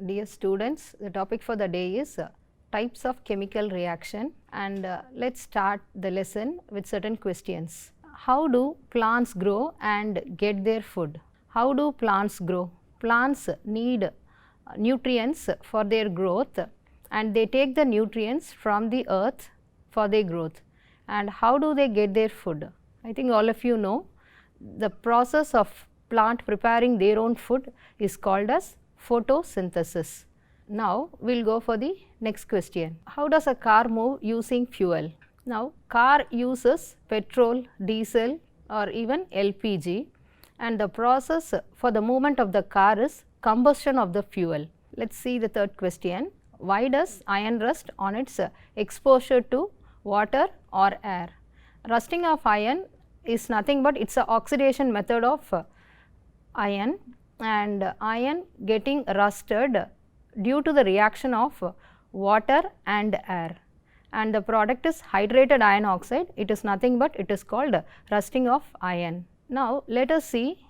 Dear students, the topic for the day is types of chemical reaction, and let's start the lesson with certain questions. How do plants grow and get their food? How do plants grow? Plants need nutrients for their growth, and they take the nutrients from the earth for their growth. And how do they get their food? I think all of you know the process of plant preparing their own food is called as photosynthesis. Now we will go for the next question. How does a car move using fuel? Now car uses petrol, diesel or even LPG, and the process for the movement of the car is combustion of the fuel. Let us see the third question. Why does iron rust on its exposure to water or air? Rusting of iron is nothing but it is a oxidation method of iron, and iron getting rusted due to the reaction of water and air, and the product is hydrated iron oxide. It is nothing but it is called rusting of iron. Now let us see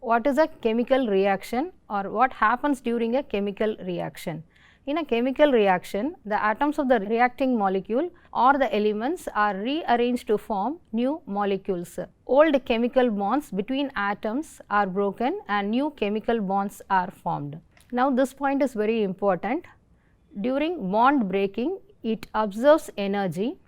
what is a chemical reaction or what happens during a chemical reaction. In a chemical reaction, the atoms of the reacting molecule or the elements are rearranged to form new molecules. Old chemical bonds between atoms are broken and new chemical bonds are formed. Now this point is very important. During bond breaking, it absorbs energy,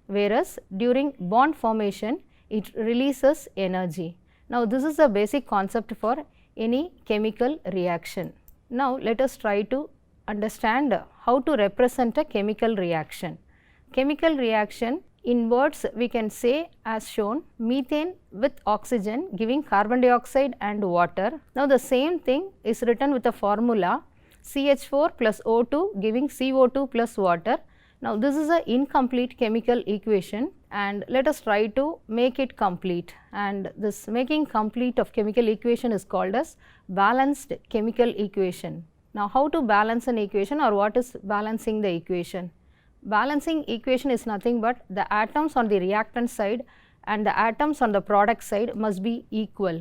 whereas during bond formation, it releases energy. Now this is the basic concept for any chemical reaction. Now let us try to understand how to represent a chemical reaction. Chemical reaction in words we can say as shown: methane with oxygen giving carbon dioxide and water. Now the same thing is written with a formula CH4 plus O2 giving CO2 plus water. Now this is an incomplete chemical equation, and let us try to make it complete, and this making complete of chemical equation is called as balanced chemical equation. Now how to balance an equation, or what is balancing the equation? Balancing equation is nothing but the atoms on the reactant side and the atoms on the product side must be equal.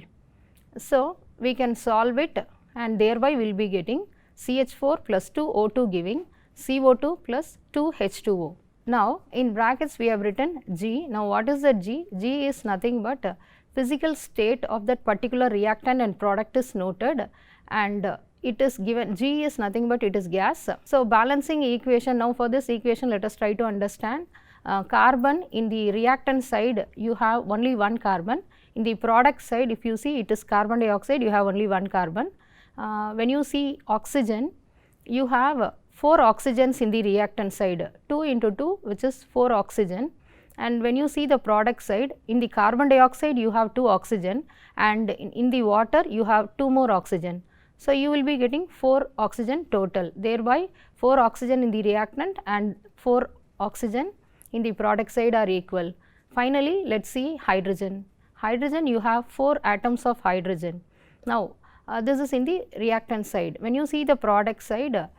So we can solve it, and thereby we will be getting CH4 plus 2O2 giving CO2 plus 2H2O. Now in brackets we have written G. Now what is the G? G is nothing but physical state of that particular reactant and product is noted, and it is given G is nothing but it is gas. So balancing equation, now for this equation let us try to understand. Carbon in the reactant side you have only one carbon, in the product side if you see it is carbon dioxide, you have only one carbon. When you see oxygen, you have 4 oxygens in the reactant side, 2 into 2 which is 4 oxygen, and when you see the product side, in the carbon dioxide you have 2 oxygen, and in the water you have 2 more oxygen. So you will be getting 4 oxygen total, thereby 4 oxygen in the reactant and 4 oxygen in the product side are equal. Finally let us see hydrogen. Hydrogen you have 4 atoms of hydrogen. Now this is in the reactant side. When you see the product side,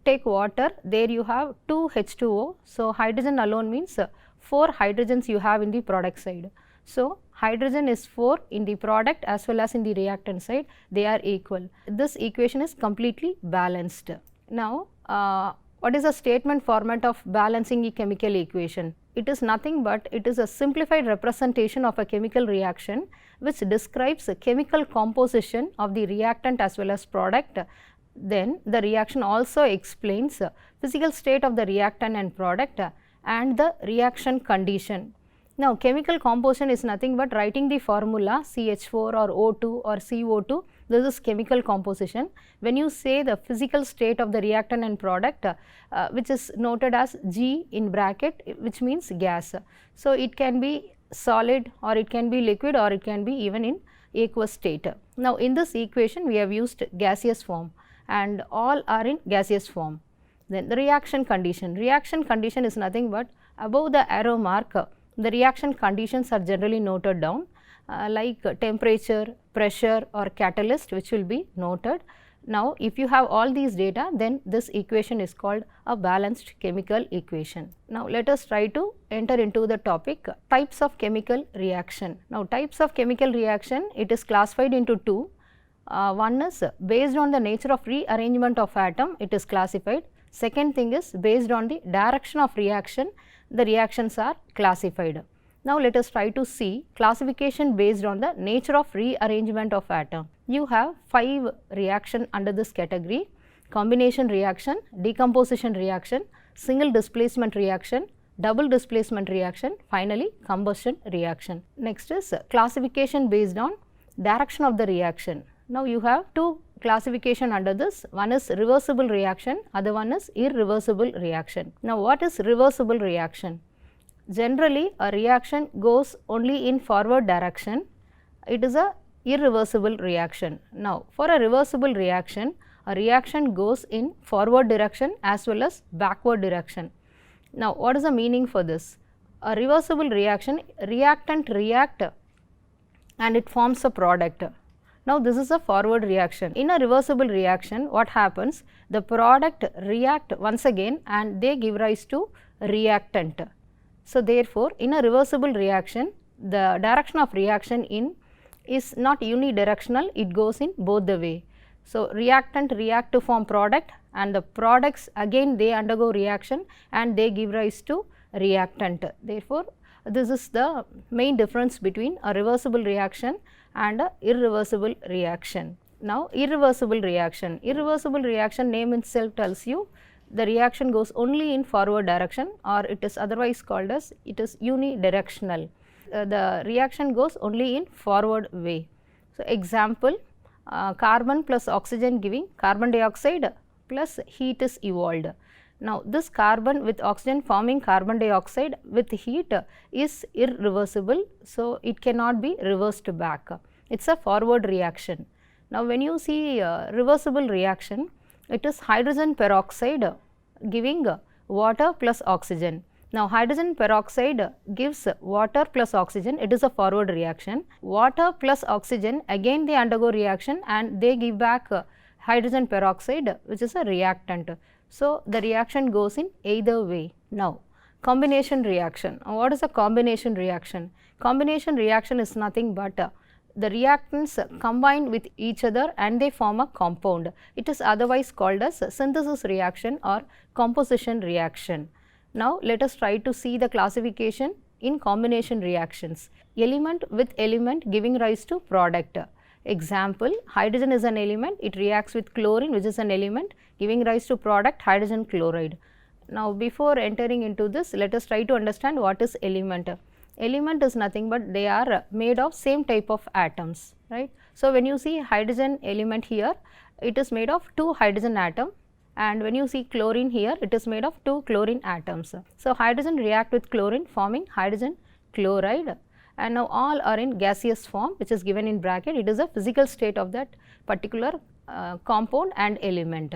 take water, there you have 2 H2O. So hydrogen alone means 4 hydrogens you have in the product side. So hydrogen is 4 in the product as well as in the reactant side, they are equal. This equation is completely balanced. Now what is the statement format of balancing a chemical equation? It is nothing but it is a simplified representation of a chemical reaction which describes the chemical composition of the reactant as well as product. Then the reaction also explains physical state of the reactant and product and the reaction condition. Now chemical composition is nothing but writing the formula CH4 or O2 or CO2, this is chemical composition. When you say the physical state of the reactant and product, which is noted as G in bracket, which means gas. So it can be solid or it can be liquid or it can be even in aqueous state. Now in this equation we have used gaseous form, and all are in gaseous form. Then the reaction condition is nothing but above the arrow mark, the reaction conditions are generally noted down, like temperature, pressure or catalyst, which will be noted. Now if you have all these data, then this equation is called a balanced chemical equation. Now let us try to enter into the topic types of chemical reaction. Now types of chemical reaction, it is classified into 2. One is based on the nature of rearrangement of atom, it is classified. Second thing is based on the direction of reaction, the reactions are classified. Now, let us try to see classification based on the nature of rearrangement of atom. You have 5 reaction under this category: combination reaction, decomposition reaction, single displacement reaction, double displacement reaction, finally combustion reaction. Next is classification based on direction of the reaction. Now, you have 2 classification under this. One is reversible reaction, other one is irreversible reaction. Now, what is reversible reaction? Generally, a reaction goes only in forward direction. It is a irreversible reaction. Now, for a reversible reaction, a reaction goes in forward direction as well as backward direction. Now, what is the meaning for this? A reversible reaction, reactant react and it forms a product. Now, this is a forward reaction. In a reversible reaction, what happens? The product react once again and they give rise to reactant. So, therefore, in a reversible reaction, the direction of reaction is not unidirectional, it goes in both the way. So, reactant react to form product and the products again they undergo reaction and they give rise to reactant. Therefore, this is the main difference between a reversible reaction and a irreversible reaction. Now, irreversible reaction. Irreversible reaction name itself tells you the reaction goes only in forward direction, or it is otherwise called as it is unidirectional. The reaction goes only in forward way. So, example, carbon plus oxygen giving carbon dioxide plus heat is evolved. Now, this carbon with oxygen forming carbon dioxide with heat is irreversible. So, it cannot be reversed back. It is a forward reaction. Now, when you see reversible reaction, it is hydrogen peroxide giving water plus oxygen. Now, hydrogen peroxide gives water plus oxygen, it is a forward reaction. Water plus oxygen again they undergo reaction and they give back hydrogen peroxide which is a reactant. So, the reaction goes in either way. Now, combination reaction. What is a combination reaction? Combination reaction is nothing but the reactants combine with each other and they form a compound. It is otherwise called as synthesis reaction or composition reaction. Now, let us try to see the classification in combination reactions. Element with element giving rise to product. Example, hydrogen is an element, it reacts with chlorine which is an element giving rise to product hydrogen chloride. Now, before entering into this, let us try to understand what is element. Element is nothing but they are made of same type of atoms, right. So, when you see hydrogen element here, it is made of 2 hydrogen atom, and when you see chlorine here, it is made of 2 chlorine atoms. So, hydrogen react with chlorine forming hydrogen chloride, and now all are in gaseous form which is given in bracket. It is a physical state of that particular compound and element.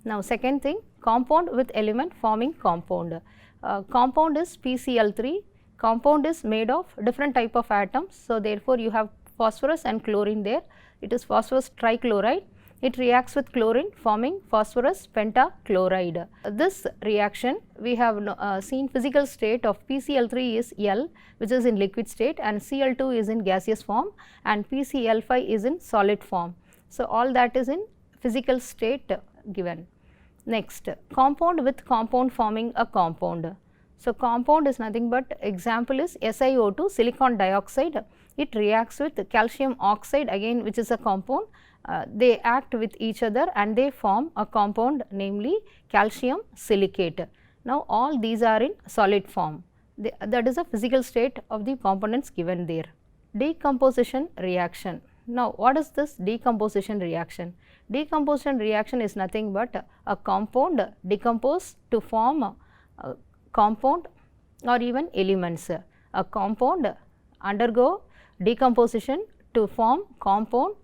Now, second thing, compound with element forming compound. Compound is PCl3. Compound is made of different type of atoms. So, therefore, you have phosphorus and chlorine there. It is phosphorus trichloride. It reacts with chlorine forming phosphorus pentachloride. This reaction we have seen physical state of PCl3 is L which is in liquid state, and Cl2 is in gaseous form and PCl5 is in solid form. So, all that is in physical state given. Next, compound with compound forming a compound. So, compound is nothing but example is SiO2 silicon dioxide. It reacts with calcium oxide again which is a compound. They act with each other and they form a compound, namely calcium silicate. Now, all these are in solid form. That is a physical state of the components given there. Decomposition reaction. Now, what is this decomposition reaction? Decomposition reaction is nothing but a compound decompose to form a compound or even elements. A compound undergo decomposition to form compound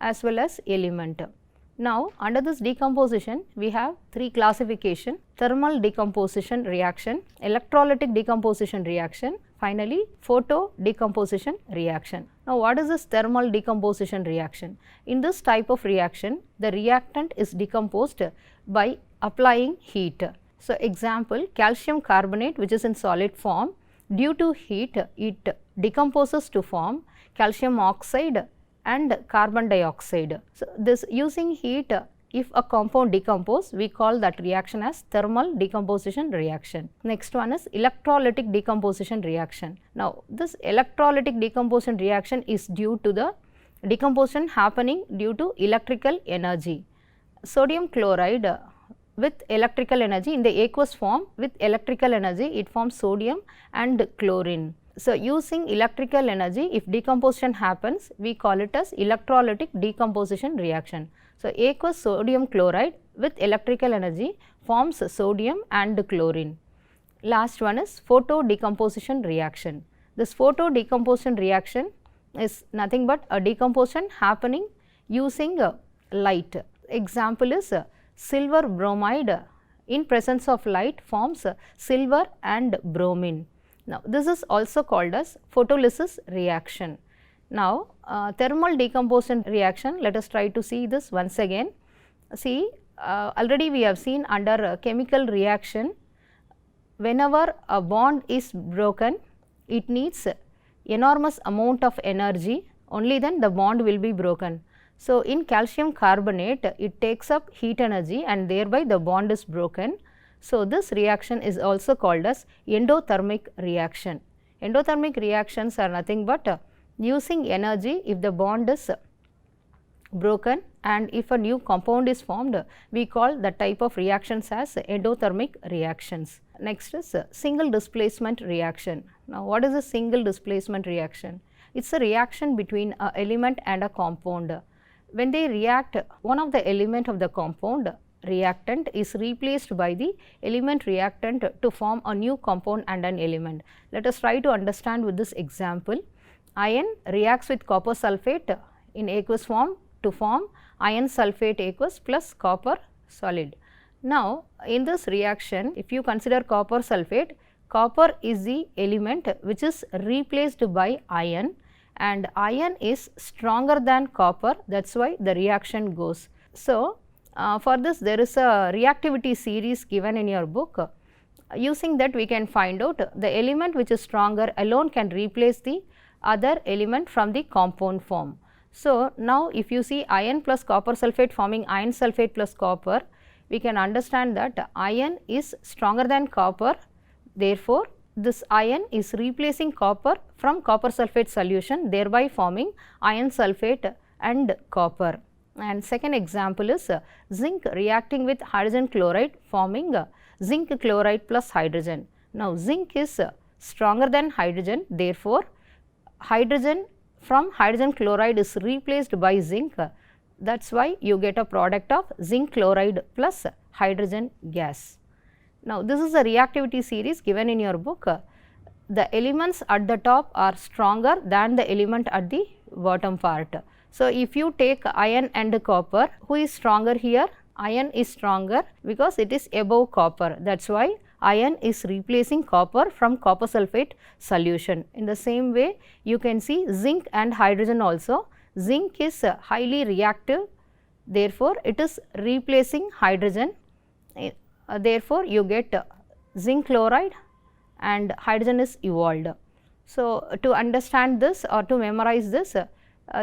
as well as element. Now, under this decomposition, we have 3 classification: thermal decomposition reaction, electrolytic decomposition reaction, finally photo decomposition reaction. Now, what is this thermal decomposition reaction? In this type of reaction, the reactant is decomposed by applying heat. So, example, calcium carbonate which is in solid form, due to heat it decomposes to form calcium oxide and carbon dioxide. So, this using heat, if a compound decompose, we call that reaction as thermal decomposition reaction. Next one is electrolytic decomposition reaction. Now, this electrolytic decomposition reaction is due to the decomposition happening due to electrical energy. Sodium chloride with electrical energy in the aqueous form, with electrical energy it forms sodium and chlorine. So, using electrical energy, if decomposition happens, we call it as electrolytic decomposition reaction. So, aqueous sodium chloride with electrical energy forms sodium and chlorine. Last one is photo decomposition reaction. This photo decomposition reaction is nothing but a decomposition happening using light. Example is silver bromide in presence of light forms silver and bromine. Now, this is also called as photolysis reaction. Now, thermal decomposition reaction, let us try to see this once again. See, already we have seen under chemical reaction, whenever a bond is broken, it needs enormous amount of energy, only then the bond will be broken. So, in calcium carbonate, it takes up heat energy and thereby the bond is broken. So, this reaction is also called as endothermic reaction. Endothermic reactions are nothing but using energy if the bond is broken, and if a new compound is formed, we call the type of reactions as endothermic reactions. Next is single displacement reaction. Now, what is a single displacement reaction? It is a reaction between an element and a compound. When they react, one of the element of the compound reactant is replaced by the element reactant to form a new compound and an element. Let us try to understand with this example. Iron reacts with copper sulphate in aqueous form to form iron sulphate aqueous plus copper solid. Now, in this reaction, if you consider copper sulphate, copper is the element which is replaced by iron, and iron is stronger than copper, that is why the reaction goes. So, for this there is a reactivity series given in your book. Using that we can find out the element which is stronger alone can replace the other element from the compound form. So, now if you see iron plus copper sulphate forming iron sulphate plus copper, we can understand that iron is stronger than copper, therefore, this iron is replacing copper from copper sulphate solution, thereby forming iron sulphate and copper. And second example is zinc reacting with hydrogen chloride forming zinc chloride plus hydrogen. Now, zinc is stronger than hydrogen, therefore, hydrogen from hydrogen chloride is replaced by zinc, that is why you get a product of zinc chloride plus hydrogen gas. Now, this is a reactivity series given in your book. The elements at the top are stronger than the element at the bottom part. So, if you take iron and copper, who is stronger here? Iron is stronger because it is above copper, that is why iron is replacing copper from copper sulphate solution. In the same way, you can see zinc and hydrogen also. Zinc is highly reactive, therefore, it is replacing hydrogen. Therefore, you get zinc chloride and hydrogen is evolved. So, to understand this or to memorize this,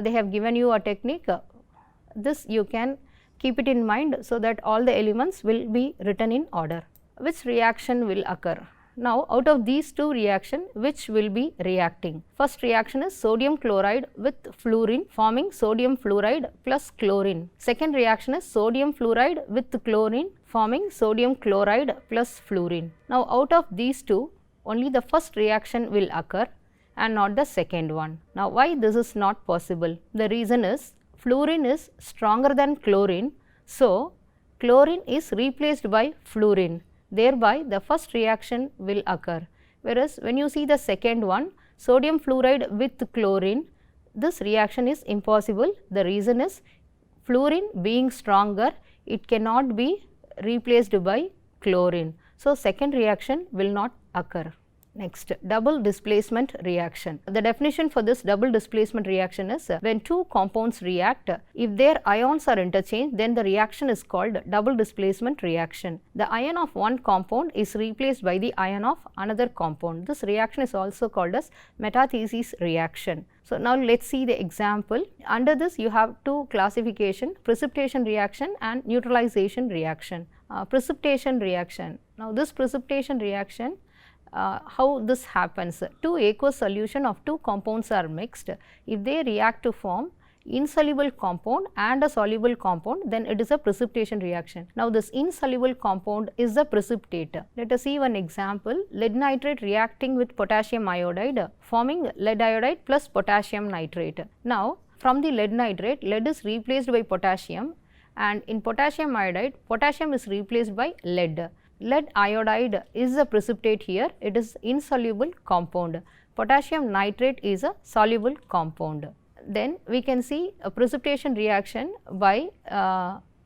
they have given you a technique. This you can keep it in mind, so that all the elements will be written in order. Which reaction will occur? Now, out of these two reactions, which will be reacting? First reaction is sodium chloride with fluorine forming sodium fluoride plus chlorine. Second reaction is sodium fluoride with chlorine forming sodium chloride plus fluorine. Now, out of these two, only the first reaction will occur and not the second one. Now, why this is not possible? The reason is fluorine is stronger than chlorine. So, chlorine is replaced by fluorine, thereby the first reaction will occur. Whereas, when you see the second one, sodium fluoride with chlorine, this reaction is impossible. The reason is fluorine being stronger, it cannot be replaced by chlorine. So, second reaction will not occur. Next, double displacement reaction. The definition for this double displacement reaction is when two compounds react, if their ions are interchanged, then the reaction is called double displacement reaction. The ion of one compound is replaced by the ion of another compound. This reaction is also called as metathesis reaction. So, now let us see the example. Under this you have two classification, precipitation reaction and neutralization reaction. Precipitation reaction. Now, this precipitation reaction, how this happens? Two aqueous solution of two compounds are mixed. If they react to form insoluble compound and a soluble compound, then it is a precipitation reaction. Now, this insoluble compound is the precipitate. Let us see one example. Lead nitrate reacting with potassium iodide, forming lead iodide plus potassium nitrate. Now, from the lead nitrate, lead is replaced by potassium, and in potassium iodide, potassium is replaced by lead. Lead iodide is a precipitate here, it is insoluble compound. Potassium nitrate is a soluble compound. Then we can see a precipitation reaction by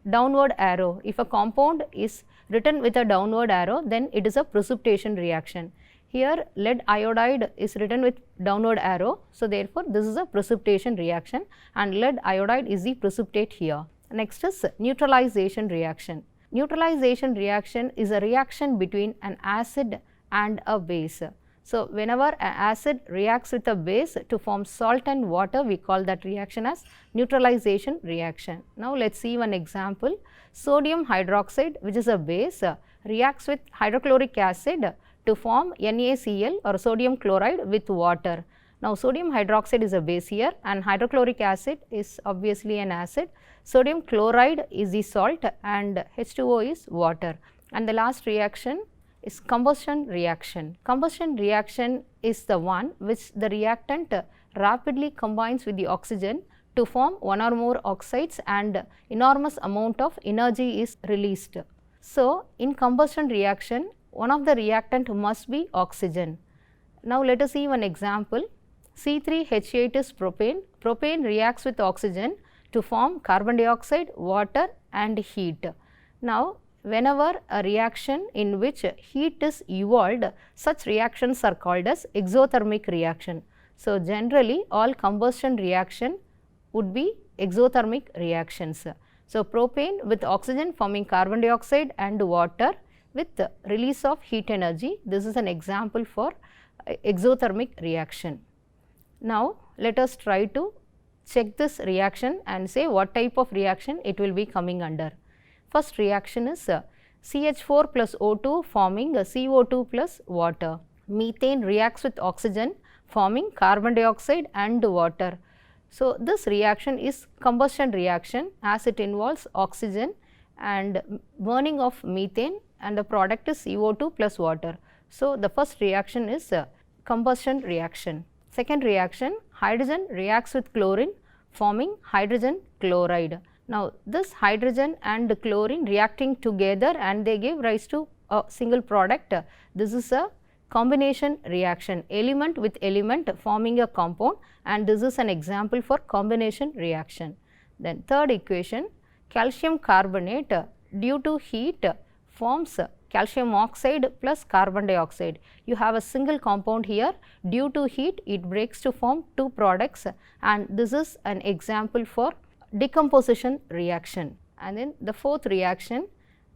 downward arrow. If a compound is written with a downward arrow, then it is a precipitation reaction. Here lead iodide is written with downward arrow, so therefore this is a precipitation reaction and lead iodide is the precipitate here. Next is neutralization reaction. Neutralization reaction is a reaction between an acid and a base. So, whenever an acid reacts with a base to form salt and water, we call that reaction as neutralization reaction. Now, let us see one example. Sodium hydroxide, which is a base, reacts with hydrochloric acid to form NaCl or sodium chloride with water. Now, sodium hydroxide is a base here and hydrochloric acid is obviously an acid. Sodium chloride is the salt and H2O is water. And the last reaction is combustion reaction. Combustion reaction is the one which the reactant rapidly combines with the oxygen to form one or more oxides and enormous amount of energy is released. So, in combustion reaction, one of the reactant must be oxygen. Now, let us see one example. C3H8 is propane. Propane reacts with oxygen to form carbon dioxide, water and heat. Now, whenever a reaction in which heat is evolved, such reactions are called as exothermic reaction. So, generally all combustion reaction would be exothermic reactions. So, propane with oxygen forming carbon dioxide and water with release of heat energy, this is an example for exothermic reaction. Now, let us try to check this reaction and say what type of reaction it will be coming under. First reaction is CH4 plus O2 forming CO2 plus water. Methane reacts with oxygen forming carbon dioxide and water. So, this reaction is combustion reaction as it involves oxygen and burning of methane and the product is CO2 plus water. So, the first reaction is combustion reaction. Second reaction, hydrogen reacts with chlorine forming hydrogen chloride. Now, this hydrogen and chlorine reacting together and they give rise to a single product. This is a combination reaction, element with element forming a compound, and this is an example for combination reaction. Then third equation, calcium carbonate due to heat forms calcium oxide plus carbon dioxide. You have a single compound here, due to heat it breaks to form two products and this is an example for decomposition reaction. And then the fourth reaction,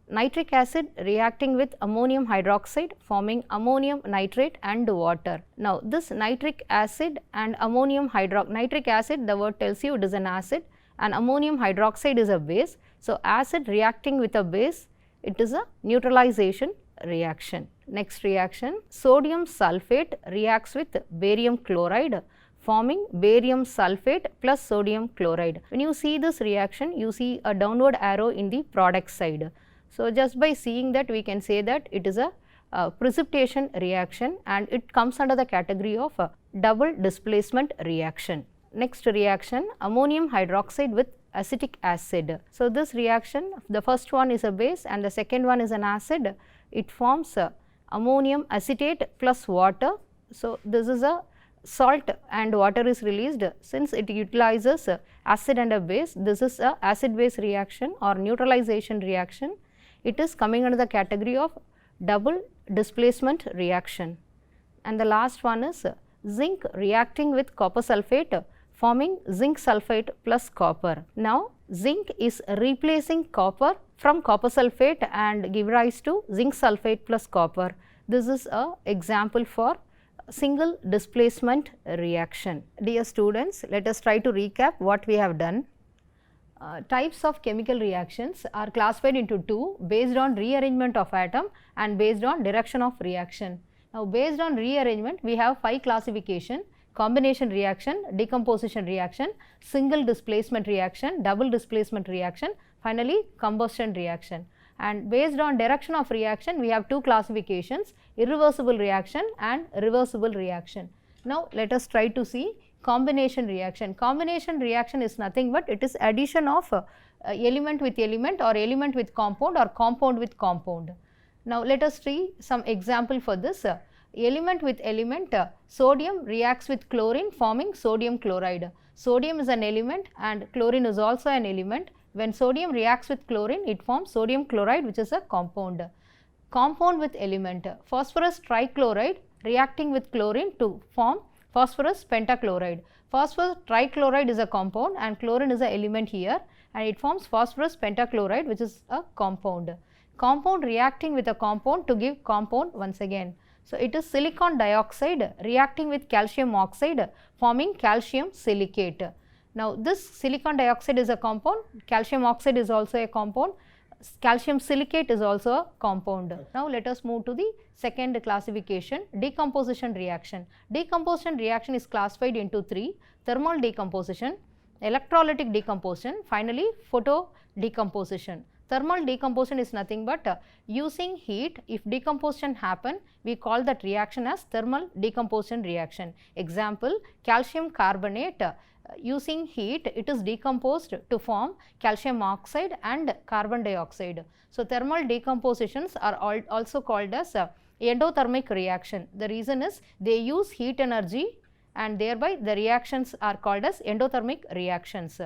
nitric acid reacting with ammonium hydroxide forming ammonium nitrate and water. Now, this nitric acid and nitric acid, the word tells you it is an acid, and ammonium hydroxide is a base. So, acid reacting with a base, it is a neutralization reaction. Next reaction, sodium sulphate reacts with barium chloride forming barium sulphate plus sodium chloride. When you see this reaction, you see a downward arrow in the product side. So, just by seeing that we can say that it is a precipitation reaction and it comes under the category of double displacement reaction. Next reaction, ammonium hydroxide with acetic acid. So, this reaction, the first one is a base and the second one is an acid. It forms ammonium acetate plus water. So, this is a salt and water is released. Since it utilizes acid and a base, this is a acid base reaction or neutralization reaction. It is coming under the category of double displacement reaction. and the last one is zinc reacting with copper sulfate forming zinc sulfate plus copper. Now, zinc is replacing copper from copper sulfate and give rise to zinc sulfate plus copper. This is a example for single displacement reaction. Dear students, let us try to recap what we have done. Types of chemical reactions are classified into two based on rearrangement of atom and based on direction of reaction. Now, based on rearrangement, we have 5 classification: combination reaction, decomposition reaction, single displacement reaction, double displacement reaction, finally combustion reaction. And based on direction of reaction, we have 2 classifications: irreversible reaction and reversible reaction. Now, let us try to see combination reaction. Combination reaction is nothing but it is addition of element with element or element with compound or compound with compound. Now, let us see some example for this. Element with element, sodium reacts with chlorine forming sodium chloride. Sodium is an element and chlorine is also an element. When sodium reacts with chlorine, it forms sodium chloride, which is a compound. Compound with element, phosphorus trichloride reacting with chlorine to form phosphorus pentachloride. Phosphorus trichloride is a compound and chlorine is an element here, and it forms phosphorus pentachloride, which is a compound. Compound reacting with a compound to give compound once again. So, it is silicon dioxide reacting with calcium oxide forming calcium silicate. Now, this silicon dioxide is a compound, calcium oxide is also a compound, calcium silicate is also a compound. Now, let us move to the second classification, decomposition reaction. Decomposition reaction is classified into 3: thermal decomposition, electrolytic decomposition, finally photo decomposition. Thermal decomposition is nothing but using heat. If decomposition happen, we call that reaction as thermal decomposition reaction. Example, calcium carbonate, using heat it is decomposed to form calcium oxide and carbon dioxide. So, thermal decompositions are also called as endothermic reaction. The reason is they use heat energy and thereby the reactions are called as endothermic reactions.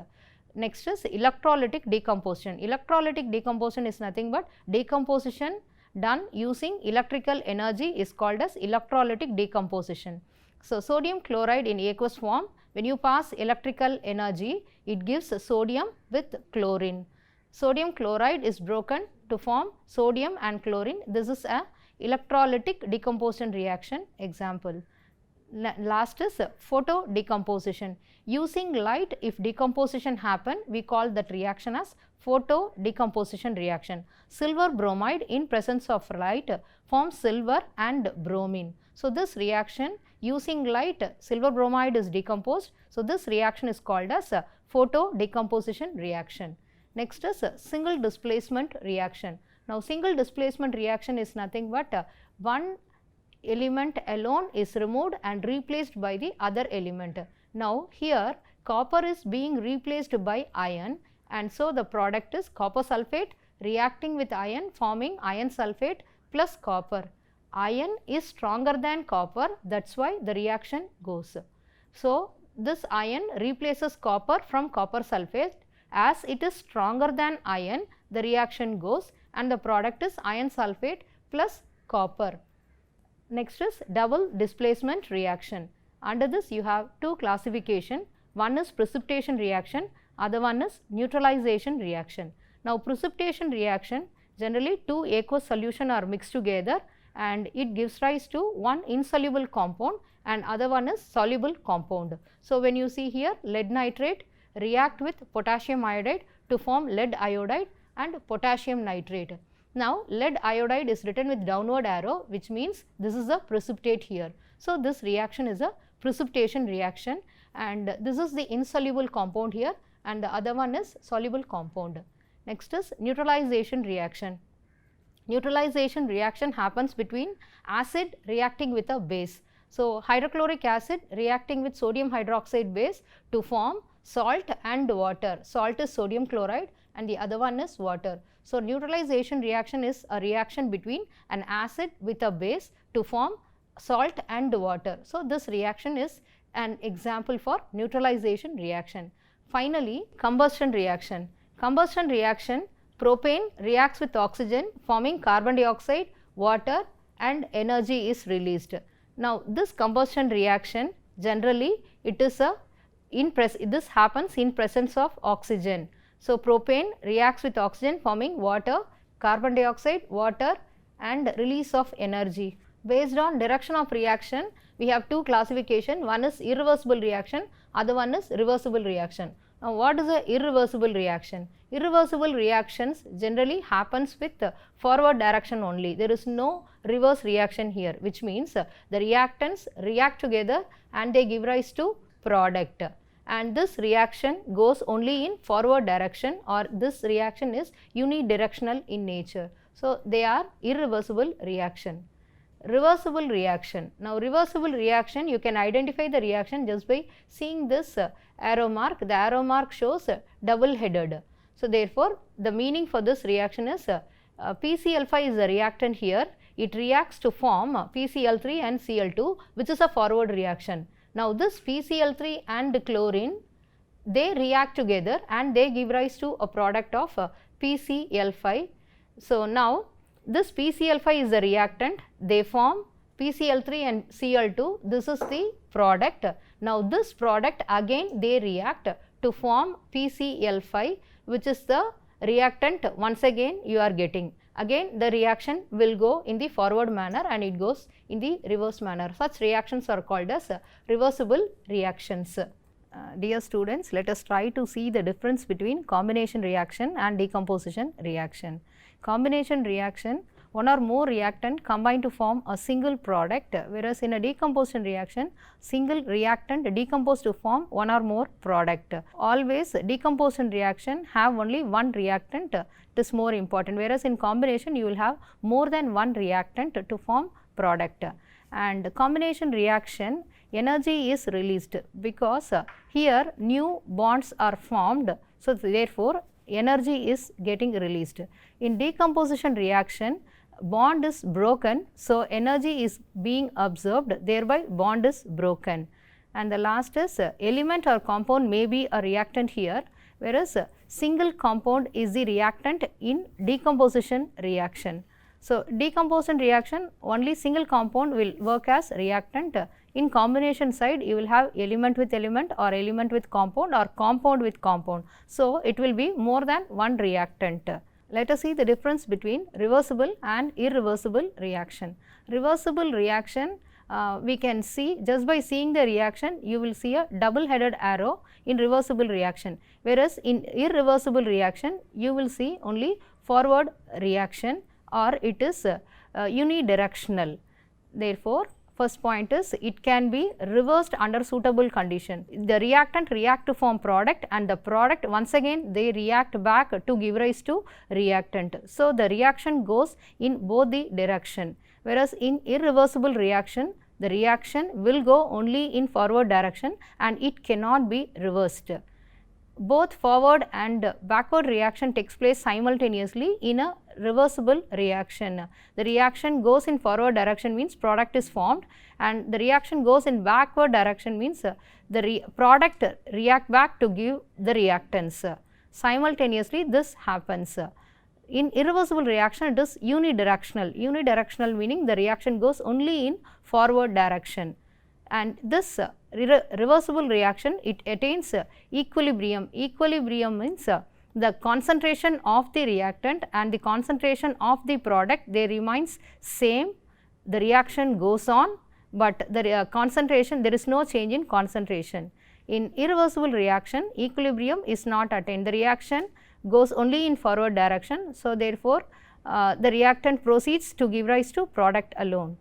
Next is electrolytic decomposition. Electrolytic decomposition is nothing but decomposition done using electrical energy is called as electrolytic decomposition. So, sodium chloride in aqueous form, when you pass electrical energy, it gives sodium with chlorine. Sodium chloride is broken to form sodium and chlorine. This is a electrolytic decomposition reaction example. Last is photo decomposition. Using light, if decomposition happen, we call that reaction as photo decomposition reaction. Silver bromide in presence of light forms silver and bromine. So, this reaction using light, silver bromide is decomposed. So, this reaction is called as a photo decomposition reaction. Next is a single displacement reaction. Now, single displacement reaction is nothing but one element alone is removed and replaced by the other element. Now, here copper is being replaced by iron, and so the product is copper sulfate reacting with iron forming iron sulfate plus copper. Iron is stronger than copper, that is why the reaction goes. So, this iron replaces copper from copper sulfate. As it is stronger than iron, the reaction goes and the product is iron sulfate plus copper. Next is double displacement reaction. Under this you have 2 classification, one is precipitation reaction, other one is neutralization reaction. Now, precipitation reaction, generally 2 aqueous solution are mixed together and it gives rise to one insoluble compound and other one is soluble compound. So, when you see here lead nitrate react with potassium iodide to form lead iodide and potassium nitrate. Now, lead iodide is written with downward arrow, which means this is a precipitate here. So, this reaction is a precipitation reaction and this is the insoluble compound here and the other one is soluble compound. Next is neutralization reaction. Neutralization reaction happens between acid reacting with a base. So, hydrochloric acid reacting with sodium hydroxide base to form salt and water. Salt is sodium chloride and the other one is water. So, neutralization reaction is a reaction between an acid with a base to form salt and water. So, this reaction is an example for neutralization reaction. Finally, combustion reaction. Combustion reaction, propane reacts with oxygen forming carbon dioxide, water and energy is released. Now, this combustion reaction generally it is a this happens in presence of oxygen. So, propane reacts with oxygen forming water, carbon dioxide, water and release of energy. Based on direction of reaction, we have two classification, one is irreversible reaction, other one is reversible reaction. Now, what is a irreversible reaction? Irreversible reactions generally happens with forward direction only. There is no reverse reaction here, which means the reactants react together and they give rise to product, and this reaction goes only in forward direction, or this reaction is unidirectional in nature. So, they are irreversible reaction. Reversible reaction. Now, reversible reaction, you can identify the reaction just by seeing this arrow mark. The arrow mark shows double headed. So, therefore, the meaning for this reaction is PCl5 is the reactant here. It reacts to form PCl3 and Cl2, which is a forward reaction. Now, this PCl3 and chlorine, they react together and they give rise to a product of PCl5. So, now this PCl5 is the reactant, they form PCl3 and Cl2, this is the product. Now, this product again they react to form PCl5, which is the reactant once again you are getting. Again the reaction will go in the forward manner and it goes in the reverse manner. Such reactions are called as reversible reactions. Dear students, let us try to see the difference between combination reaction and decomposition reaction. Combination reaction, one or more reactant combine to form a single product, whereas in a decomposition reaction, single reactant decompose to form one or more product. Always decomposition reaction have only one reactant, it is more important, whereas in combination you will have more than one reactant to form product. And combination reaction, energy is released because here new bonds are formed, so therefore energy is getting released. In decomposition reaction, bond is broken, so energy is being absorbed, thereby bond is broken. And the last is element or compound may be a reactant here, whereas single compound is the reactant in decomposition reaction. So, decomposition reaction, only single compound will work as reactant. In combination side, you will have element with element or element with compound or compound with compound. So, it will be more than one reactant. Let us see the difference between reversible and irreversible reaction. Reversible reaction, we can see just by seeing the reaction, you will see a double headed arrow in reversible reaction, whereas in irreversible reaction, you will see only forward reaction or it is unidirectional. Therefore, first point is it can be reversed under suitable condition. The reactant react to form product and the product once again they react back to give rise to reactant. So, the reaction goes in both the direction, whereas in irreversible reaction the reaction will go only in forward direction and it cannot be reversed. Both forward and backward reaction takes place simultaneously in a reversible reaction. The reaction goes in forward direction means product is formed, and the reaction goes in backward direction means the product react back to give the reactants. Simultaneously this happens. In irreversible reaction it is unidirectional. Unidirectional meaning the reaction goes only in forward direction. And this reversible reaction, it attains equilibrium. Equilibrium means the concentration of the reactant and the concentration of the product, they remains same. The reaction goes on, but the concentration, there is no change in concentration. In irreversible reaction, equilibrium is not attained. The reaction goes only in forward direction. So, therefore, the reactant proceeds to give rise to product alone.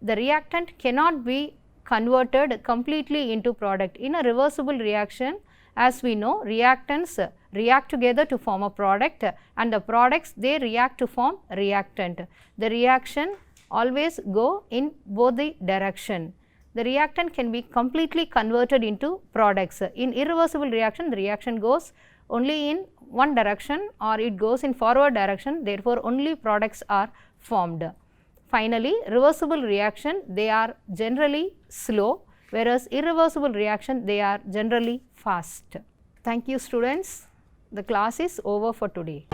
The reactant cannot be converted completely into product. In a reversible reaction, as we know, reactants react together to form a product and the products they react to form reactant. The reaction always go in both the direction. The reactant can be completely converted into products. In irreversible reaction, the reaction goes only in one direction or it goes in forward direction, therefore, only products are formed. Finally, reversible reaction, they are generally slow, whereas irreversible reaction, they are generally fast. Thank you students. The class is over for today.